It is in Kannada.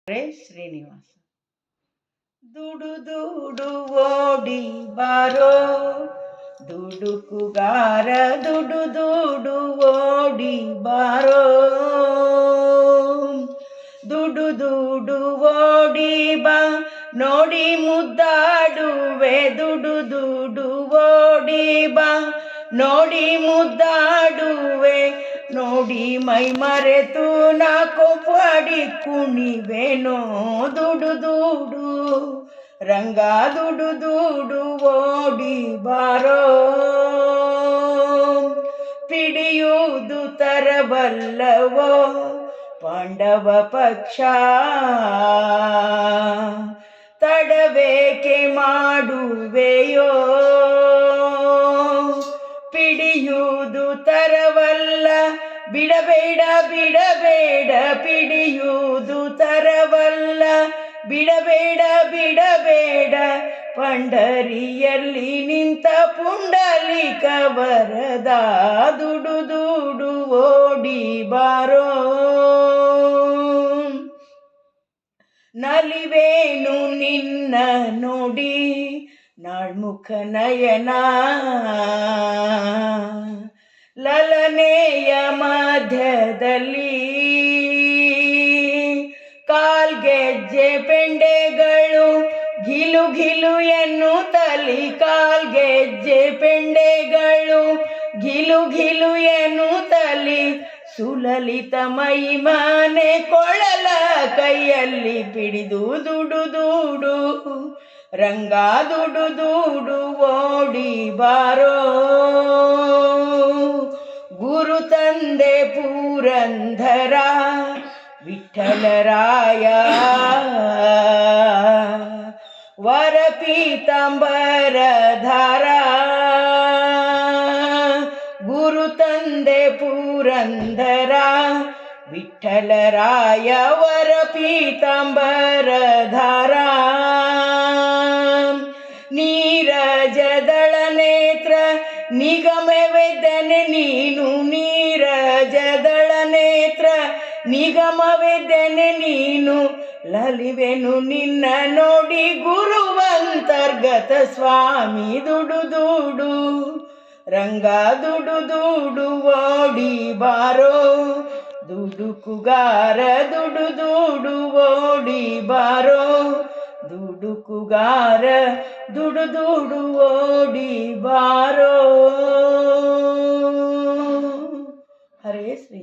ರೇ ಶ್ರೀನಿವಾಸ. ದುಡು ದುಡು ಓಡಿ ಬಾರೋ ದುಡುಕುಗಾರ, ದುಡು ದುಡು ಓಡಿ ಬಾರೋ, ದುಡು ದುಡು ಓಡಿ ಬಾ ನೋಡಿ ಮುದ್ದಾಡುವೆ, ದುಡು ದುಡು ಓಡಿ ಬಾ ನೋಡಿ ಮುದ್ದಾಡುವೆ, ನೋಡಿ ಮೈ ಮರೆತು ನಾ ಕೊಪ್ಪಾಡಿ ಕುಣಿವೆನೋ, ದುಡು ದುಡು ರಂಗ ದುಡು ದುಡು ಓಡಿ ಬಾರೋ, ಪಿಡಿಯುವುದು ತರಬಲ್ಲವೋ ಪಾಂಡವ ಪಕ್ಷ, ತಡವೇಕೆ ಮಾಡುವೆಯೋ, ಪಿಡಿಯುವುದು ತರವಲ್ಲ ಬಿಡಬೇಡ ಬಿಡಬೇಡ, ಪಿಡಿಯುವುದು ತರವಲ್ಲ ಬಿಡಬೇಡ ಬಿಡಬೇಡ, ಪಂಡರಿಯಲ್ಲಿ ನಿಂತ ಪುಂಡಲಿಕ ವರದ, ದುಡು ದುಡು ಓಡಿ ಬಾರೋ, ನಲಿವೇನು ನಿನ್ನ ನೋಡಿ ನಾಳ್ಮುಖ ನಯನ, ಲಲನೆಯ ಮಧ್ಯದಲ್ಲಿ ಕಾಲ್ಗೆಜ್ಜೆ ಪೆಂಡೆಗಳು ಘಿಲು ಘಿಲು ಎನ್ನುತ್ತಲಿ, ಕಾಲ್ಗೆಜ್ಜೆ ಪೆಂಡೆಗಳು ಘಿಲು ಘಿಲು ಎನ್ನುತ್ತಲಿ, ಸುಲಲಿತ ಮೈ ಮನೆ ಕೊಳಲ ಕೈಯಲ್ಲಿ ಪಿಡಿದು ದುಡು ದುಡು ರಂಗ ದುಡು ದುಡು ಓಡಿ ಬಾರೋ, ಗುರು ತಂದೆ ಪುರಂದರ ವಿಠಲರಾಯ, ವರ ಪೀತಾಂಬರಧಾರ, ಗುರು ತಂದೆ ಪುರಂದರ ವಿಠಲರಾಯ, ವರ ಪೀತಾಂಬರಧಾರ, ನೀರಜದಳ ನೇತ್ರ ನಿಗಮವೆದ್ದನೆ ನೀನು, ನೀರಜದಳ ನೇತ್ರ ನಿಗಮವೆದ್ದನೆ ನೀನು, ಲಲಿವೆನು ನಿನ್ನ ನೋಡಿ ಗುರುವಂತರ್ಗತ ಸ್ವಾಮಿ, ದುಡು ದುಡು ರಂಗ ದುಡು ದುಡು ಓಡಿ ಬಾರೋ, ದುಡುಕುಗಾರ ದುಡು ದುಡು ಓಡಿ ಬಾರೋ, ದುಡುಕುಗಾರ ದುಡು ದುಡು ಓಡಿ ಬಾರೋ. ಹರೇ ಶ್ರೀ.